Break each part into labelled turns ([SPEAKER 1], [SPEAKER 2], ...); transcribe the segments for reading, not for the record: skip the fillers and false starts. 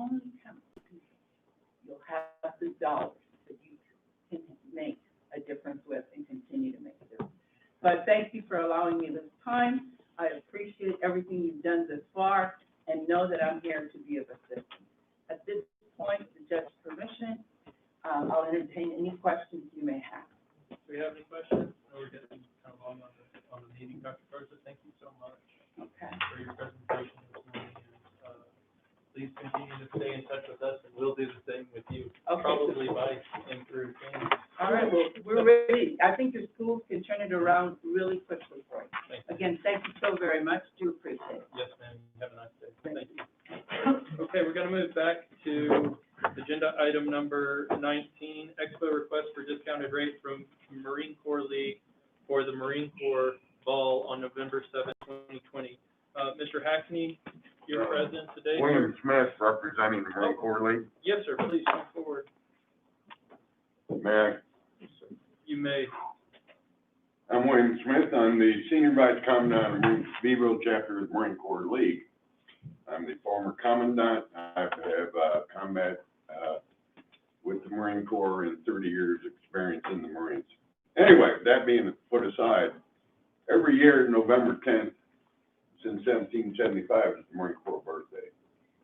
[SPEAKER 1] only counts because you'll have the dollars that you can make a difference with and continue to make a difference. But thank you for allowing me this time. I appreciate everything you've done thus far and know that I'm here to be of assistance. At this point, with the judge's permission, I'll entertain any questions you may have.
[SPEAKER 2] Do we have any questions? We're getting kind of long on the meeting, Dr. Garza. Thank you so much for your presentation this morning. And, please continue to stay in touch with us, and we'll do the same with you, probably by and through James.
[SPEAKER 1] All right, well, we're ready. I think the schools can turn it around really quickly for you. Again, thank you so very much. Do appreciate it.
[SPEAKER 2] Yes, ma'am. Have a nice day. Thank you. Okay, we're going to move back to agenda item number 19, Expo request for discounted rate from Marine Corps League for the Marine Corps Ball on November 7, 2020. Mr. Hackney, you're present today.
[SPEAKER 3] William Smith, representing the Marine Corps League.
[SPEAKER 2] Yes, sir. Please come forward.
[SPEAKER 3] May I?
[SPEAKER 2] You may.
[SPEAKER 3] I'm William Smith. I'm the Senior Vice Commandant of the Beeville chapter of the Marine Corps League. I'm the former Commandant. I have combat with the Marine Corps and 30 years experience in the Marines. Anyway, that being put aside, every year, November 10th, since 1775, is the Marine Corps birthday.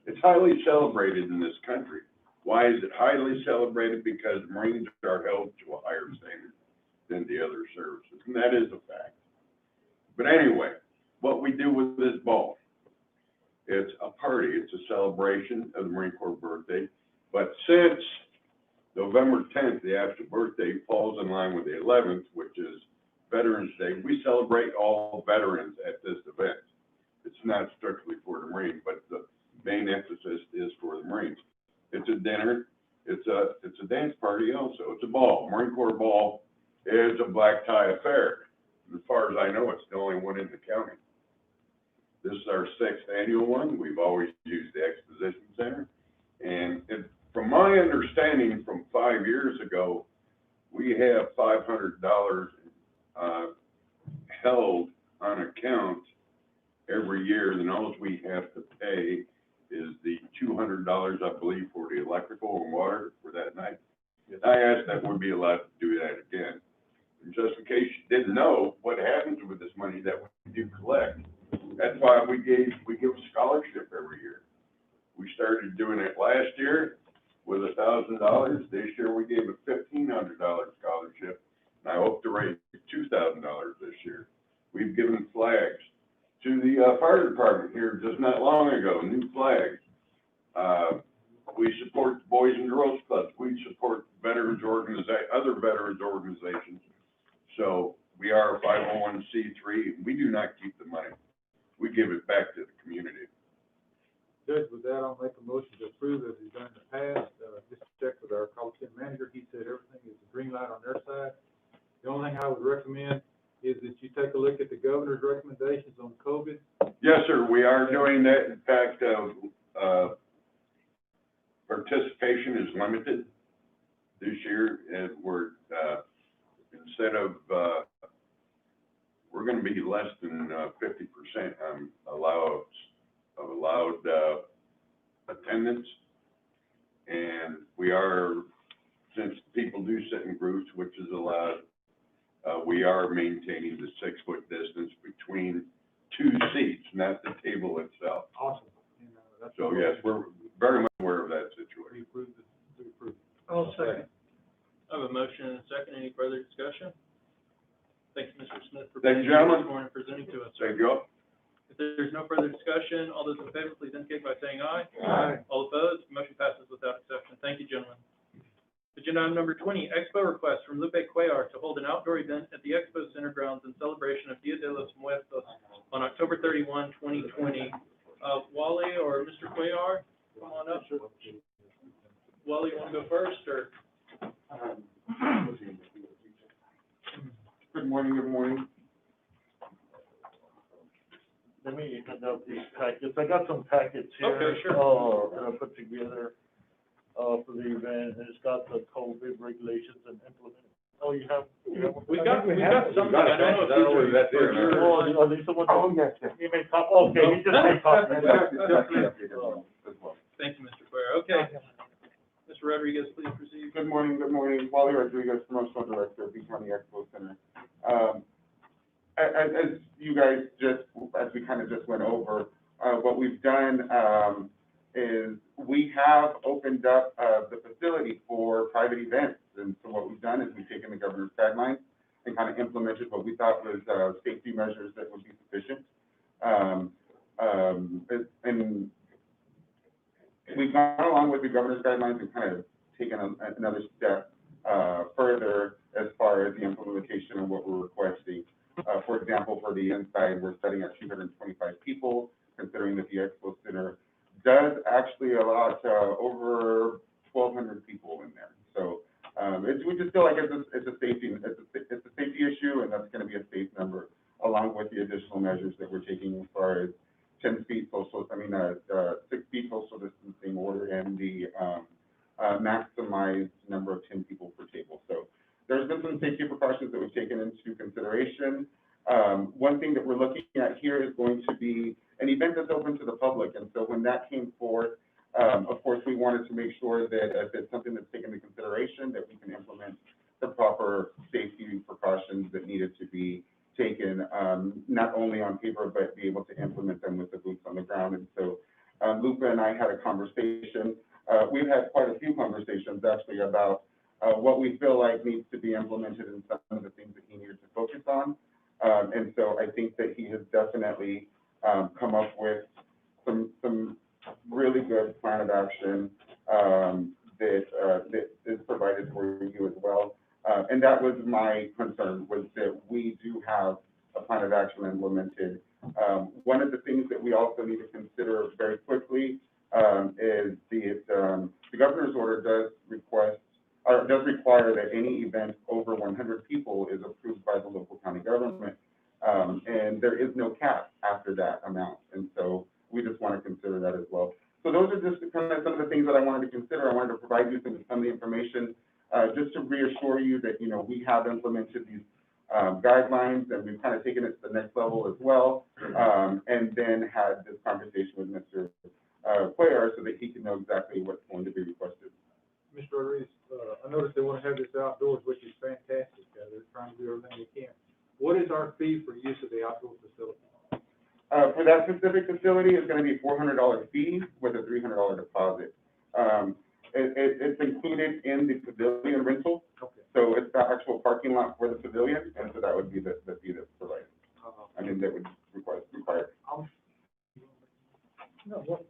[SPEAKER 3] It's highly celebrated in this country. Why is it highly celebrated? Because Marines are held to a higher standard than the other services, and that is a fact. But anyway, what we do with this ball, it's a party, it's a celebration of the Marine Corps birthday, but since November 10th, the actual birthday, falls in line with the 11th, which is Veterans Day, we celebrate all veterans at this event. It's not strictly for the Marines, but the main emphasis is for the Marines. It's a dinner, it's a dance party also, it's a ball. Marine Corps Ball is a black tie affair. As far as I know, it's the only one in the county. This is our 6th annual one. We've always used the Exposition Center. And from my understanding from 5 years ago, we have $500 held on account every year. Then all we have to pay is the $200, I believe, for the electrical and water for that night. I asked that we'd be allowed to do that again. And just in case you didn't know what happens with this money that we do collect, that's why we give a scholarship every year. We started doing it last year with $1,000. This year we gave a $1,500 scholarship, and I hope to raise $2,000 this year. We've given flags to the fire department here just not long ago, new flags. We support the Boys and Girls Clubs. We support veterans other veterans organizations. So we are a 501c3. We do not keep the money. We give it back to the community.
[SPEAKER 4] Judge, with that, I'll make a motion to approve as we've done in the past. Just checked with our Coliseum manager. He said everything is a green light on their side. The only thing I would recommend is that you take a look at the governor's recommendations on COVID.
[SPEAKER 3] Yes, sir. We are doing that. In fact, participation is limited this year, and we're instead of we're going to be less than 50% allowed attendance, and we are, since people do sit in groups, which is allowed, we are maintaining the 6-foot distance between 2 seats, not the table itself.
[SPEAKER 4] Awesome.
[SPEAKER 3] So yes, we're very much aware of that situation.
[SPEAKER 4] We approve it.
[SPEAKER 2] I'll second. I have a motion and a second. Any further discussion? Thank you, Mr. Smith, for
[SPEAKER 3] Thank you,
[SPEAKER 2] being here
[SPEAKER 3] gentlemen.
[SPEAKER 2] this morning and presenting to us, sir.
[SPEAKER 3] Thank you all.
[SPEAKER 2] If there's no further discussion, all those in favor, please indicate by saying aye.
[SPEAKER 4] Aye.
[SPEAKER 2] All opposed, motion passes without exception. Thank you, gentlemen. Agenda item number 20, Expo request from Lupe Cuellar to hold an outdoor event at the Expo Center grounds in celebration of Dia de los Muertos on October 31, 2020. Wally or Mr. Cuellar, come on up. Wally, you want to go first, or?
[SPEAKER 5] Good morning. Let me hand out these packets. I got some packets here.
[SPEAKER 2] Okay, sure.
[SPEAKER 5] That I put together, for the event, and it's got the COVID regulations and implemented. Oh, you have one?
[SPEAKER 2] We got something. I don't know if
[SPEAKER 3] that's there.
[SPEAKER 5] Oh, are these the ones?
[SPEAKER 3] Oh, yes.
[SPEAKER 5] You made copy, okay, he just made copy.
[SPEAKER 2] Thank you, Mr. Cuellar. there. Okay. Mr. Rodriguez, please proceed.
[SPEAKER 6] Good morning. Wally Rodriguez, Promotional Director of Beeville County Expo Center. As you guys as we kind of just went over, what we've done, is we have opened up, the facility for private events. And so what we've done is we've taken the governor's guidelines and kind of implemented what we thought was, safety measures that would be sufficient. And we've gone along with the governor's guidelines and kind of taken another step further as far as the implementation of what we're requesting. For example, for the inside, we're setting at 225 people, considering that the Expo Center does actually allow over 1,200 people in there. So we just feel like it's a safety issue, and that's going to be a safe number, along with the additional measures that we're taking as far as 6 feet social distancing order and the maximized number of 10 people per table. So there's been some safety precautions that we've taken into consideration. One thing that we're looking at here is going to be an event that's open to the public. And so when that came forth, of course, we wanted to make sure that if it's something that's taken into consideration, that we can implement the proper safety precautions that needed to be taken, not only on paper, but be able to implement them with the boots on the ground. And so Lupa and I had a conversation. We've had quite a few conversations actually about what we feel like needs to be implemented and some of the things that he needed to focus on. And so I think that he has definitely come up with some really good plan of action that is provided for you as well. And that was my concern, was that we do have a plan of action implemented. One of the things that we also need to consider very quickly is the governor's order does require that any event over 100 people is approved by the local county government. And there is no cap after that amount. And so we just want to consider that as well. So those are just kind of some of the things that I wanted to consider. I wanted to provide you some of the information, just to reassure you that, we have implemented these guidelines, and we've kind of taken it to the next level as well. And then had this conversation with Mr. Cuellar so that he can know exactly what's going to be requested.
[SPEAKER 4] Mr. Rodriguez, I noticed they want to have this outdoors, which is fantastic. They're trying to do everything they can. What is our fee for use of the outdoor facility?
[SPEAKER 6] For that specific facility, it's going to be a $400 fee with a $300 deposit. It's included in the pavilion rental.
[SPEAKER 4] Okay.
[SPEAKER 6] So it's the actual parking lot for the pavilion, and so that would be the fee that's provided. That would require.
[SPEAKER 7] No, what,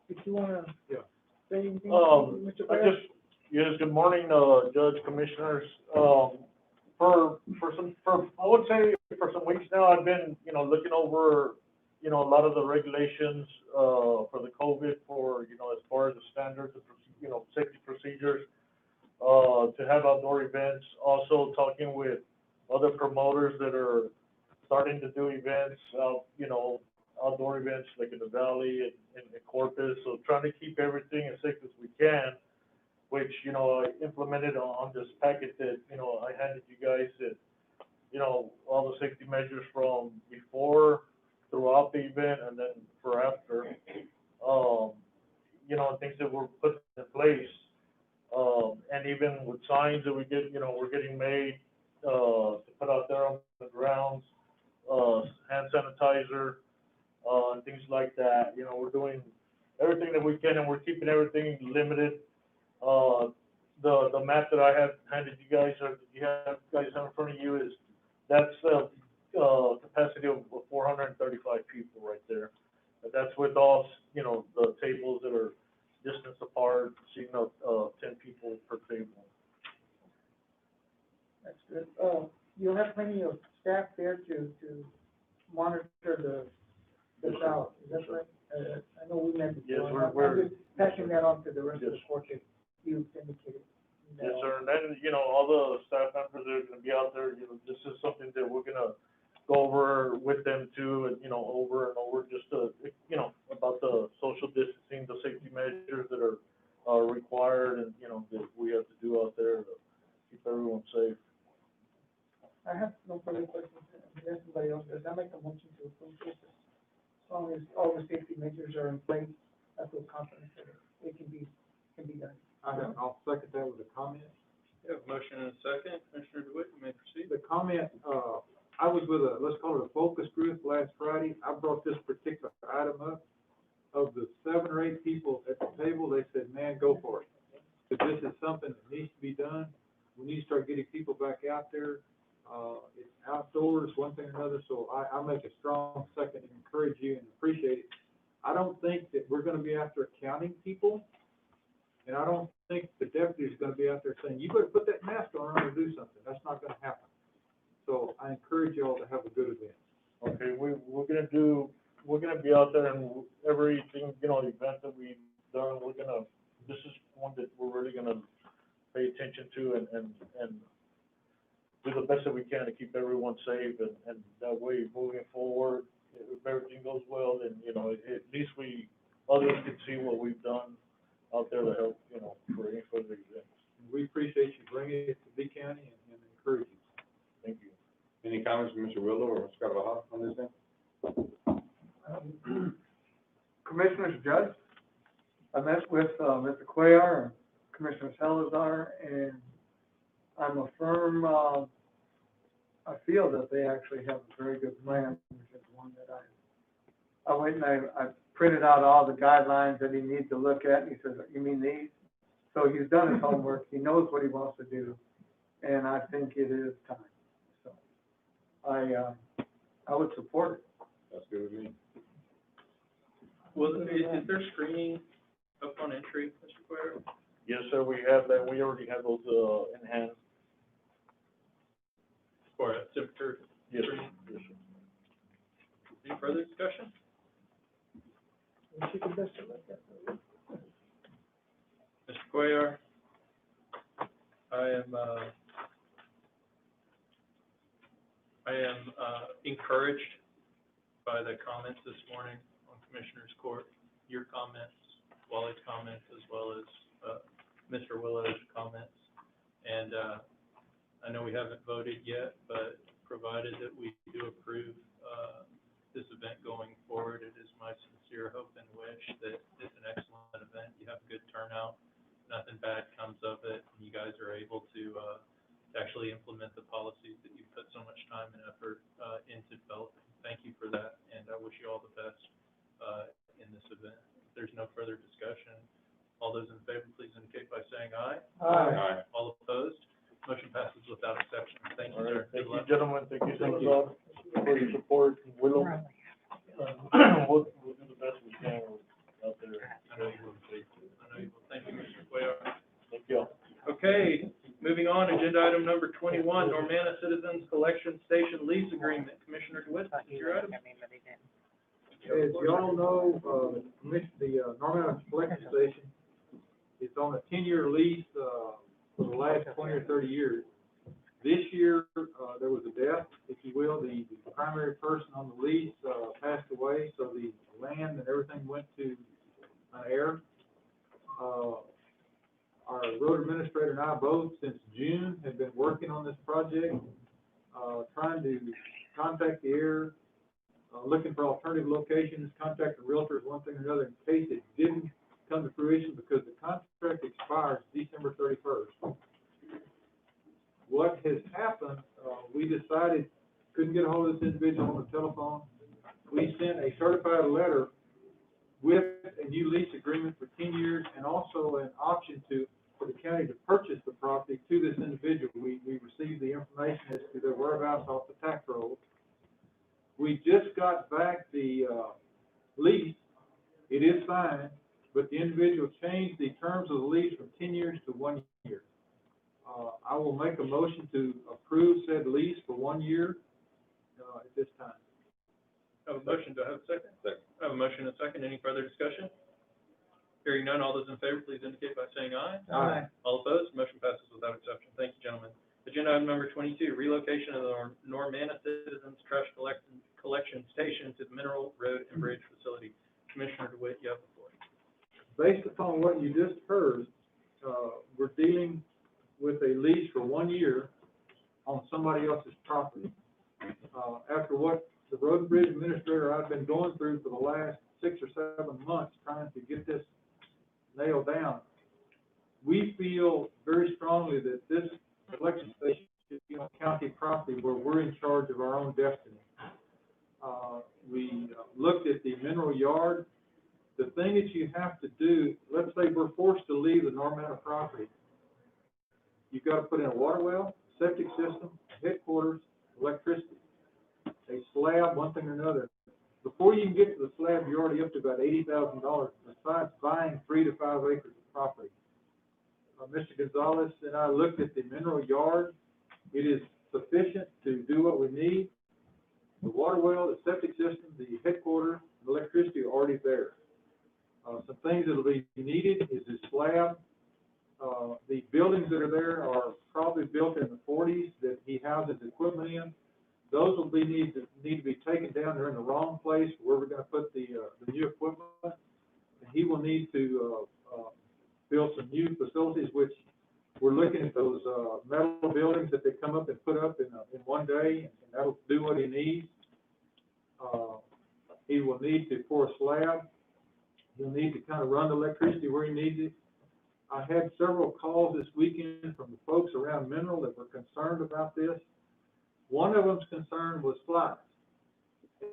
[SPEAKER 7] if you wanna
[SPEAKER 4] Yeah.
[SPEAKER 7] say anything, Mr.
[SPEAKER 5] I
[SPEAKER 7] Perez?
[SPEAKER 5] yes, good morning, Judge, Commissioners. I would say for some weeks now, I've been, looking over, a lot of the regulations, for the COVID, for, as far as the standards, safety procedures, to have outdoor events. Also talking with other promoters that are starting to do events, outdoor events like in the Valley and Corpus. So trying to keep everything as safe as we can, which, I implemented on this packet that, I handed you guys that, all the safety measures from before, throughout the event, and then for after, things that were put in place. And even with signs that we're getting made, to put out there on the grounds, hand sanitizer, and things like that. We're doing everything that we can, and we're keeping everything limited. The map that I have handed you guys, or you guys have in front of you, that's capacity of 435 people right there. But that's with all, the tables that are distance apart, 10 people per table.
[SPEAKER 7] That's good. You'll have plenty of staff there to monitor the crowd, is that right? I know we met
[SPEAKER 5] Yes,
[SPEAKER 7] before. I'm just passing that on to the rest of the court that you indicated.
[SPEAKER 5] Yes, sir, and then, all the staff members that are gonna be out there, this is something that we're gonna go over with them too, and, over and over, just to, about the social distancing, the safety measures that are required, and, that we have to do out there to keep everyone safe.
[SPEAKER 7] I have no further questions. Unless somebody else does, I make a motion to approve this. As long as all the safety measures are in place, I feel confident that it can be
[SPEAKER 4] I'll second that with a comment.
[SPEAKER 2] We have a motion and a second. Commissioner DeWitt, you may proceed.
[SPEAKER 4] The comment, I was with a, let's call it a focus group last Friday. I brought this particular item up. Of the 7 or 8 people at the table, they said, man, go for it. But this is something that needs to be done. We need to start getting people back out there. It's outdoors, one thing or another, so I make a strong second and encourage you and appreciate it. I don't think that we're gonna be after counting people, and I don't think the deputy is gonna be out there saying, you better put that mask on or do something. That's not gonna happen. So I encourage you all to have a good event.
[SPEAKER 5] Okay, we're gonna be out there and everything, event that we've done, this is one that we're really gonna pay attention to and do the best that we can to keep everyone safe and that way moving forward, if everything goes well, then, at least others can see what we've done out there to help, for any further events.
[SPEAKER 4] We appreciate you bringing it to B County and encourage you.
[SPEAKER 5] Thank you.
[SPEAKER 8] Any comments from Mr. Willow or Scott Baja on this thing?
[SPEAKER 7] Commissioners, Judge, I met with, Mr. Cuellar and Commissioner Salazar, and I'm a firm, I feel that they actually have a very good plan, which is one that I went and I printed out all the guidelines that he needs to look at, and he says, you mean these? So he's done his homework, he knows what he wants to do, and I think it is time. So I would support it.
[SPEAKER 8] That's good with me.
[SPEAKER 2] Well, is there screening up on entry, Mr. Cuellar?
[SPEAKER 5] Yes, sir, we have that, we already have those, in hand.
[SPEAKER 2] For a temperature?
[SPEAKER 5] Yes,
[SPEAKER 2] screening?
[SPEAKER 5] sir. Yes, sir.
[SPEAKER 2] Any further discussion? Mr. Cuellar, I am encouraged by the comments this morning on Commissioner's Court, your comments, Wally's comments, as well as Mr. Willow's comments. And I know we haven't voted yet, but provided that we do approve this event going forward, it is my sincere hope and wish that it's an excellent event. You have a good turnout, nothing bad comes of it, and you guys are able to actually implement the policies that you put so much time and effort into developing. Thank you for that, and I wish you all the best in this event. If there's no further discussion, all those in favor, please indicate by saying aye.
[SPEAKER 8] Aye.
[SPEAKER 2] All opposed? Motion passes without exception. Thank
[SPEAKER 5] All
[SPEAKER 2] you,
[SPEAKER 5] right,
[SPEAKER 2] sir.
[SPEAKER 5] thank
[SPEAKER 2] Good
[SPEAKER 5] you,
[SPEAKER 2] luck.
[SPEAKER 5] gentlemen, thank you, Salazar, for your support, Willow. We'll do the best we can out there.
[SPEAKER 2] I know you will. I know you will. Thank you, Mr. Cuellar.
[SPEAKER 5] Thank you.
[SPEAKER 2] Okay, moving on, agenda item number 21, Normanna Citizens Collection Station Lease Agreement. Commissioner DeWitt, this is your item.
[SPEAKER 4] As you all know, the Normanna Collection Station is on a 10-year lease, for the last 20 or 30 years. This year, there was a death, if you will. The primary person on the lease, passed away, so the land and everything went to an heir. Our road administrator and I both, since June, have been working on this project, trying to contact the heir, looking for alternative locations, contacting realtors, one thing or another, in case it didn't come to fruition, because the contract expires December 31st. What has happened, we decided, couldn't get a hold of this individual on the telephone. We sent a certified letter with a new lease agreement for 10 years and also an option for the county to purchase the property to this individual. We received the information as to their whereabouts off the tax roll. We just got back the lease. It is signed, but the individual changed the terms of the lease from 10 years to 1 year. I will make a motion to approve said lease for 1 year at this time.
[SPEAKER 2] I have a motion. Do I have a second?
[SPEAKER 8] Second.
[SPEAKER 2] I have a motion and a second. Any further discussion? Hearing none, all those in favor, please indicate by saying aye.
[SPEAKER 4] Aye.
[SPEAKER 2] All opposed? Motion passes without exception. Thank you, gentlemen. Agenda item number 22, relocation of the Normanna Citizens Trash Collection Station to the Mineral Road and Bridge Facility. Commissioner DeWitt, you have the floor.
[SPEAKER 4] Based upon what you just heard, we're dealing with a lease for 1 year on somebody else's property. After what the road and bridge administrator I've been going through for the last 6 or 7 months trying to get this nailed down, we feel very strongly that this election station should be on county property where we're in charge of our own destiny. We looked at the mineral yard. The thing that you have to do, let's say we're forced to leave the Normanna property. You've got to put in a water well, septic system, headquarters, electricity, a slab, one thing or another. Before you can get to the slab, you're already up to about $80,000, besides buying 3 to 5 acres of property. Mr. Gonzalez and I looked at the mineral yard. It is sufficient to do what we need. The water well, the septic system, the headquarters, the electricity are already there. Some things that'll be needed is this slab. The buildings that are there are probably built in the 40s that he houses equipment in. Those will need to be taken down. They're in the wrong place where we're going to put the new equipment. And he will need to build some new facilities, which we're looking at those metal buildings that they come up and put up in one day, and that'll do what he needs. He will need to pour a slab. He'll need to kind of run the electricity where he needs it. I had several calls this weekend from the folks around Mineral that were concerned about this. One of them's concern was flies.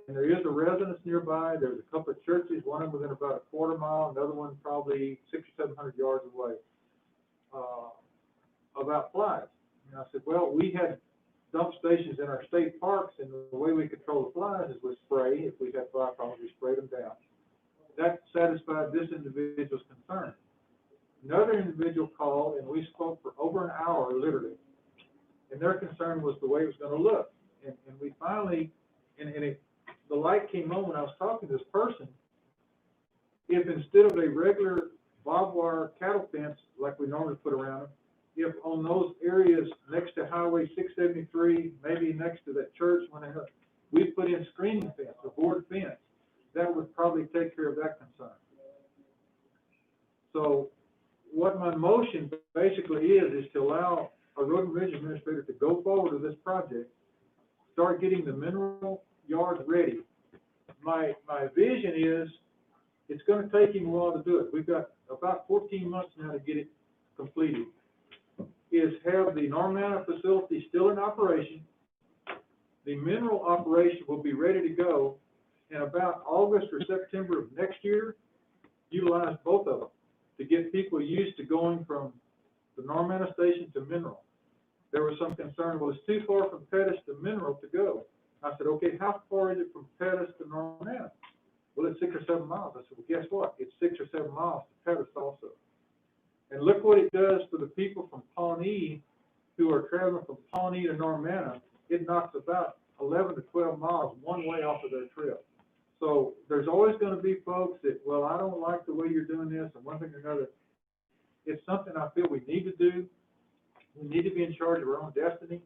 [SPEAKER 4] And there is a residence nearby. There's a couple of churches, one of them within about a quarter mile, another one probably 600 or 700 yards away, about flies. And I said, well, we had dump stations in our state parks, and the way we control the flies is with spray. If we had fly problems, we sprayed them down. That satisfied this individual's concern. Another individual called, and we spoke for over an hour, literally. And their concern was the way it was going to look. And we finally, the light came on when I was talking to this person. If instead of a regular barbed wire cattle fence like we normally put around them, if on those areas next to Highway 673, maybe next to that church, we put in screening fence, a board fence, that would probably take care of that concern. So what my motion basically is to allow a road and bridge administrator to go forward with this project, start getting the mineral yard ready. My vision is it's going to take him a while to do it. We've got about 14 months now to get it completed. Is have the Normanna facility still in operation. The mineral operation will be ready to go in about August or September of next year. Utilize both of them to get people used to going from the Normanna station to mineral. There was some concern, well, it's too far from Pettus to mineral to go. I said, okay, how far is it from Pettus to Normanna? Well, it's 6 or 7 miles. I said, well, guess what? It's 6 or 7 miles to Pettus also. And look what it does for the people from Pawnee who are traveling from Pawnee to Normanna. It knocks about 11 to 12 miles one way off of their trip. So there's always going to be folks that, well, I don't like the way you're doing this, and one thing or another. It's something I feel we need to do. We need to be in charge of our own destiny.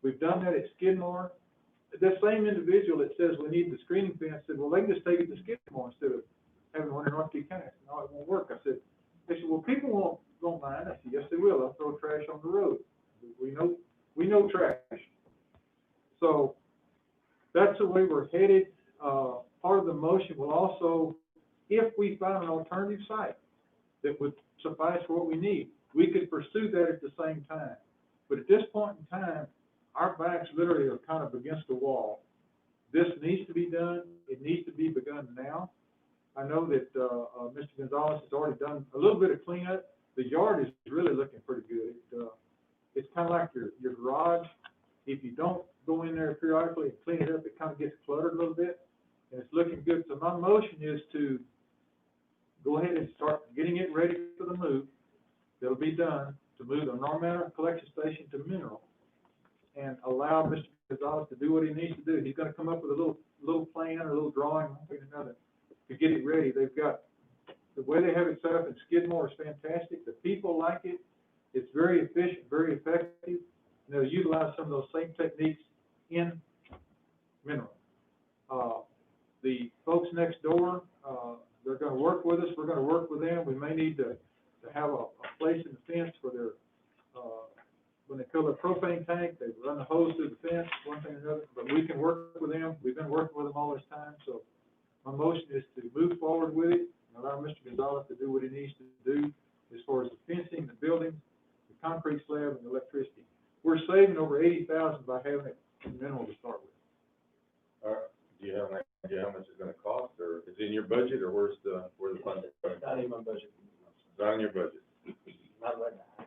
[SPEAKER 4] We've done that at Skidmore. The same individual that says we need the screening fence said, well, they can just take it to Skidmore instead of having one in North Key County. I said, no, it won't work. I said, they said, well, people won't mind. I said, yes, they will. They'll throw trash on the road. We know trash. So that's the way we're headed. Part of the motion will also, if we find an alternative site that would suffice for what we need, we could pursue that at the same time. But at this point in time, our backs literally are kind of against the wall. This needs to be done. It needs to be begun now. I know that Mr. Gonzalez has already done a little bit of cleanup. The yard is really looking pretty good. It's kind of like your garage. If you don't go in there periodically and clean it up, it kind of gets cluttered a little bit, and it's looking good. So my motion is to go ahead and start getting it ready for the move. That'll be done to move the Normanna collection station to mineral, and allow Mr. Gonzalez to do what he needs to do. He's going to come up with a little plan or a little drawing, one thing or another, to get it ready. They've got, the way they have it set up in Skidmore is fantastic. The people like it. It's very efficient, very effective. And they'll utilize some of those same techniques in mineral. The folks next door, they're going to work with us. We're going to work with them. We may need to have a place in the fence for their, when they fill their propane tank, they run the hose through the fence, one thing or another. But we can work with them. We've been working with them all this time. So my motion is to move forward with it and allow Mr. Gonzalez to do what he needs to do as far as the fencing, the building. concrete slab and electricity. We're saving over 80,000 by having it in mineral to start with.
[SPEAKER 8] Do you have an idea how much it's gonna cost, or is it in your budget, or where's the funds?
[SPEAKER 5] Not in my budget.
[SPEAKER 8] It's not in your budget.
[SPEAKER 5] Not right now.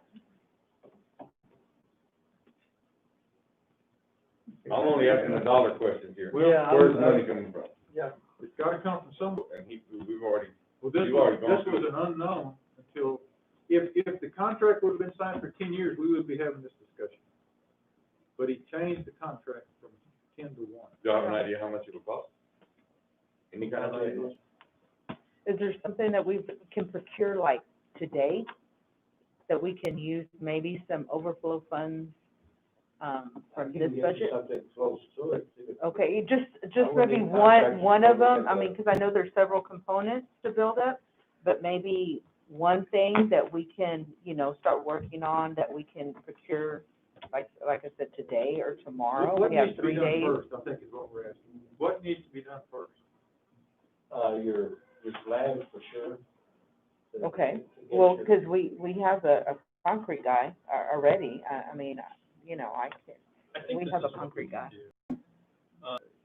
[SPEAKER 8] I'm only asking a dollar question here.
[SPEAKER 4] Well,
[SPEAKER 5] Yeah,
[SPEAKER 8] Where's the money coming from?
[SPEAKER 5] Yeah.
[SPEAKER 4] It's gotta come from somewhere.
[SPEAKER 8] And we've already,
[SPEAKER 4] Well, this
[SPEAKER 8] You've
[SPEAKER 4] was,
[SPEAKER 8] already gone
[SPEAKER 4] this
[SPEAKER 8] through
[SPEAKER 4] was an unknown until, if the contract would have been signed for 10 years, we would be having this discussion. But he changed the contract from 10 to 1.
[SPEAKER 8] do you have an idea how much it'll cost? Any kind of idea?
[SPEAKER 9] Is there something that we can procure like today, that we can use maybe some overflow funds, from this budget?
[SPEAKER 5] Something close to it.
[SPEAKER 9] Okay, just
[SPEAKER 5] would
[SPEAKER 9] maybe
[SPEAKER 5] need contractors
[SPEAKER 9] one
[SPEAKER 5] to
[SPEAKER 9] of
[SPEAKER 5] look
[SPEAKER 9] them,
[SPEAKER 5] at
[SPEAKER 9] I mean, because I know there's several components to build up, but maybe one thing that we can, you know, start working on, that we can procure, like I said, today or tomorrow,
[SPEAKER 4] What
[SPEAKER 9] we have
[SPEAKER 4] needs to be
[SPEAKER 9] 3
[SPEAKER 4] done
[SPEAKER 9] days.
[SPEAKER 4] first, I think is what we're asking. What needs to be done first?
[SPEAKER 5] Your slab for sure.
[SPEAKER 9] Okay, well, because we have a concrete guy already, I mean, you know,
[SPEAKER 2] I think
[SPEAKER 9] we
[SPEAKER 2] this
[SPEAKER 9] have a
[SPEAKER 2] is what
[SPEAKER 9] concrete
[SPEAKER 2] we
[SPEAKER 9] guy.
[SPEAKER 2] can do.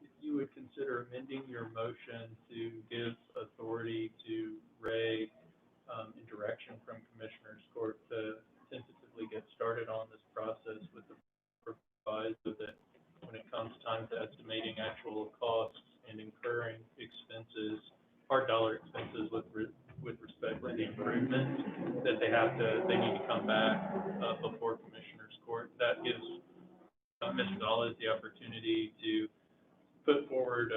[SPEAKER 2] If you would consider amending your motion to give authority to Ray, in direction from Commissioners Court to tentatively get started on this process with the proviso that when it comes time to estimating actual costs and incurring expenses, hard dollar expenses with respect to the improvements, that they need to come back, before Commissioners Court. That gives Mr. Gonzalez the opportunity to put forward,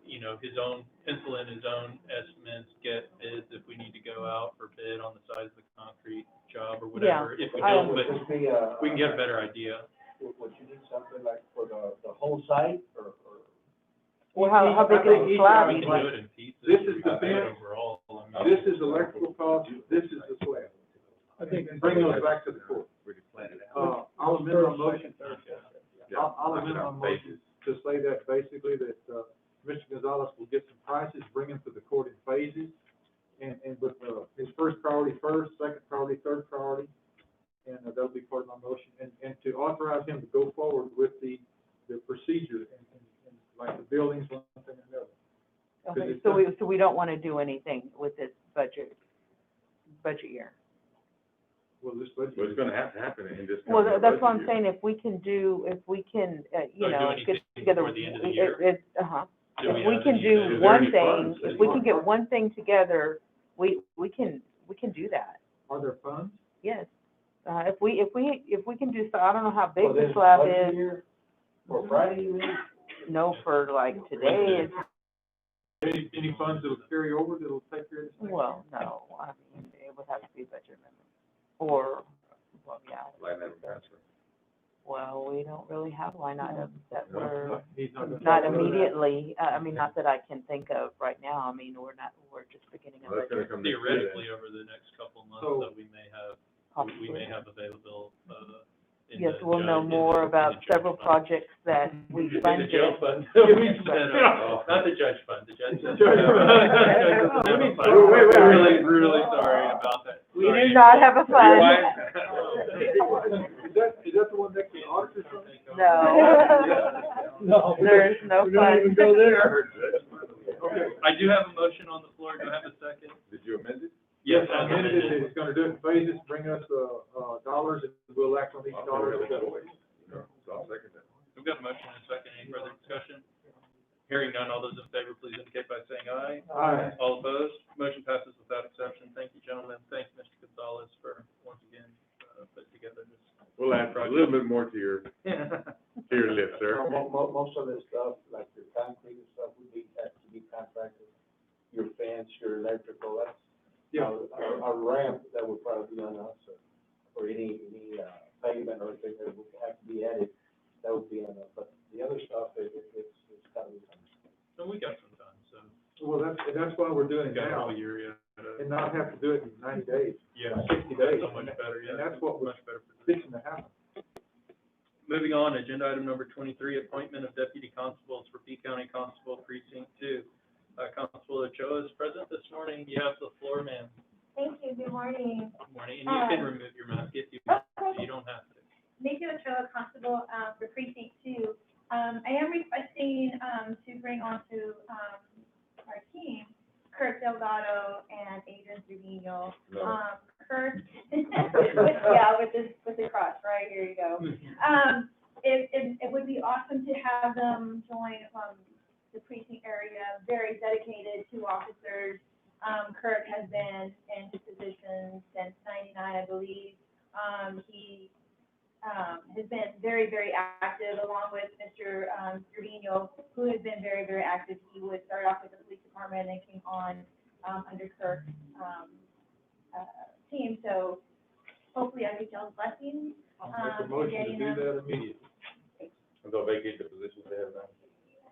[SPEAKER 2] you know, his own, pencil in his own estimates, get bids if we need to go out for bid on the size of the concrete job or whatever. If we don't, but we can get a better idea.
[SPEAKER 5] Would you need something like for the whole site, or?
[SPEAKER 9] Well, how big
[SPEAKER 4] I think
[SPEAKER 9] is the
[SPEAKER 4] each
[SPEAKER 9] slab?
[SPEAKER 2] We can do it in pieces.
[SPEAKER 4] This is the
[SPEAKER 2] We can do it
[SPEAKER 4] bid.
[SPEAKER 2] overall. I mean,
[SPEAKER 4] This is electrical cost, this is the slab. I think, bring those back to the court.
[SPEAKER 8] We could plan it out.
[SPEAKER 4] I'll amend my motion,
[SPEAKER 8] Yeah,
[SPEAKER 4] I'll
[SPEAKER 8] knock it
[SPEAKER 4] amend my
[SPEAKER 8] out in
[SPEAKER 4] motion to say that basically that, Mr. Gonzalez will get some prices, bring them to the court in phases, and with, his first priority first, second priority, third priority, and that'll be part of my motion, and to authorize him to go forward with the procedure, and like the buildings, one thing and another.
[SPEAKER 9] Okay, so we don't want to do anything with this budget year.
[SPEAKER 4] Well, this budget.
[SPEAKER 8] Well, it's gonna have to happen in this.
[SPEAKER 9] Well,
[SPEAKER 8] coming
[SPEAKER 9] that's what I'm
[SPEAKER 8] budget
[SPEAKER 9] saying, if we can, you
[SPEAKER 2] Don't do
[SPEAKER 9] know,
[SPEAKER 2] anything
[SPEAKER 9] get together.
[SPEAKER 2] before the end of the year?
[SPEAKER 9] If we
[SPEAKER 2] have
[SPEAKER 9] can
[SPEAKER 2] any-
[SPEAKER 9] do
[SPEAKER 8] is there
[SPEAKER 9] one
[SPEAKER 8] any
[SPEAKER 9] thing,
[SPEAKER 8] funds?
[SPEAKER 9] if we can get one thing together, we can do that,
[SPEAKER 4] Are there funds?
[SPEAKER 9] yes. If we can do, so I don't know how big the slab is,
[SPEAKER 5] For Friday, you mean?
[SPEAKER 9] no, for like today, it's,
[SPEAKER 4] Any funds that'll carry over that'll take care of this thing?
[SPEAKER 9] well, no, I mean, it would have to be budget amendment, or, well, yeah,
[SPEAKER 8] Line item transfer.
[SPEAKER 9] well, we don't really have line items that
[SPEAKER 8] No.
[SPEAKER 9] were,
[SPEAKER 4] He's not gonna.
[SPEAKER 9] not immediately, I mean, not that I can think of right now, I mean, we're just beginning of
[SPEAKER 8] Well, that's gonna
[SPEAKER 9] budget,
[SPEAKER 8] come next year then.
[SPEAKER 2] Theoretically, over the next couple months,
[SPEAKER 4] So-
[SPEAKER 2] that we may have
[SPEAKER 9] possibly.
[SPEAKER 2] available, in
[SPEAKER 9] Yes,
[SPEAKER 2] the
[SPEAKER 9] we'll know
[SPEAKER 2] judge-
[SPEAKER 9] more
[SPEAKER 2] in the
[SPEAKER 9] about
[SPEAKER 2] judge
[SPEAKER 9] several
[SPEAKER 2] fund.
[SPEAKER 9] projects that we
[SPEAKER 2] In the
[SPEAKER 9] funded.
[SPEAKER 2] jail fund. Not the judge fund, the judge.
[SPEAKER 4] Judge
[SPEAKER 2] fund.
[SPEAKER 4] fund.
[SPEAKER 2] We're really sorry about that.
[SPEAKER 9] We
[SPEAKER 2] Sorry.
[SPEAKER 9] do not have a fund.
[SPEAKER 4] Is that the one next to the auditor's office?
[SPEAKER 9] No, there's no fund.
[SPEAKER 4] Okay.
[SPEAKER 2] I do have a motion on the floor, do I have a second?
[SPEAKER 8] Did you amend it?
[SPEAKER 2] Yes,
[SPEAKER 4] I
[SPEAKER 2] as
[SPEAKER 4] amended it,
[SPEAKER 2] amended.
[SPEAKER 4] it's gonna do it in phases, bring us, dollars, and we'll act on each dollar.
[SPEAKER 8] No, so I'll second that.
[SPEAKER 2] We've got a motion and a second, any further discussion? Hearing none, all those in favor, please indicate by saying aye.
[SPEAKER 4] Aye.
[SPEAKER 2] All opposed, motion passes without exception. Thank you, gentlemen. Thanks, Mr. Gonzalez, for once again, putting together this.
[SPEAKER 8] We'll add a little bit more to your list, sir.
[SPEAKER 5] Most of this stuff, like your concrete and stuff, has to be contracted. Your fence, your electrical, that's,
[SPEAKER 4] Yeah.
[SPEAKER 5] a ramp that would probably be on us, or any pavement or anything that would have to be added, that would be on us. But the other stuff, it's gotta be done.
[SPEAKER 2] So we got some time, so
[SPEAKER 4] Well, that's why we're doing
[SPEAKER 2] we
[SPEAKER 4] it
[SPEAKER 2] got a
[SPEAKER 4] now,
[SPEAKER 2] whole year yet.
[SPEAKER 4] and not have to do it in 90 days,
[SPEAKER 2] Yeah,
[SPEAKER 4] 60 days.
[SPEAKER 2] so much better, yeah.
[SPEAKER 4] And that's what was
[SPEAKER 2] Much better for this.
[SPEAKER 4] fixing to happen.
[SPEAKER 2] Moving on, agenda item number 23, appointment of deputy constables for P County Constable Precinct 2. Constable Ochoa is present this morning. You have the floor, ma'am.
[SPEAKER 10] Thank you, good morning.
[SPEAKER 2] Good morning, and you can remove your mask if you.
[SPEAKER 10] Okay, thank you, Mr. Constable, for precinct 2. I am requesting, to bring onto, our team, Kurt Delgado and Adrian Trevino.
[SPEAKER 8] No.
[SPEAKER 10] Kurt, with the cross, right, here you go. It would be awesome to have them join, the precinct area, very dedicated to officers. Kurt has been in his position since '99, I believe. He has been very, very active, along with Mr. Trevino, who has been very, very active. He would start off with the police department and then came on under Kirk's team. So hopefully I get y'all's blessings.
[SPEAKER 4] I'll make a motion to do that immediately.
[SPEAKER 8] And they'll vacate the positions they have now.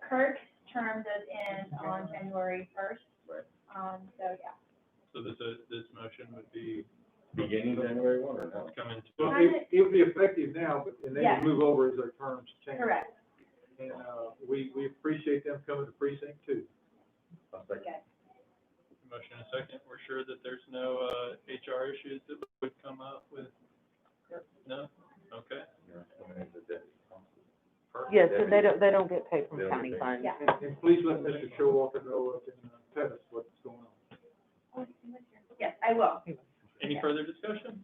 [SPEAKER 10] Kirk's term does end on January 1st.
[SPEAKER 8] Right.
[SPEAKER 10] So, yeah.
[SPEAKER 2] So this motion would be
[SPEAKER 8] Beginning January 1 or now?
[SPEAKER 2] coming to.
[SPEAKER 4] Well, it'll be effective now, but, and they
[SPEAKER 10] Yes.
[SPEAKER 4] will move over as their terms change.
[SPEAKER 10] Correct.
[SPEAKER 4] And, we appreciate them coming to precinct 2.
[SPEAKER 8] I'll second.
[SPEAKER 10] Okay.
[SPEAKER 2] Motion and second. We're sure that there's no, HR issues that would come up with, no? Okay.
[SPEAKER 8] Yeah, I mean, the deputy constable.
[SPEAKER 2] Perfect.
[SPEAKER 9] Yes, so they don't get paid from
[SPEAKER 8] They don't
[SPEAKER 9] county
[SPEAKER 8] get
[SPEAKER 9] funds.
[SPEAKER 10] Yeah.
[SPEAKER 4] And please let Mr. Showalter know up in Pettus what's going on.
[SPEAKER 10] Yes, I will.
[SPEAKER 2] Any further discussion?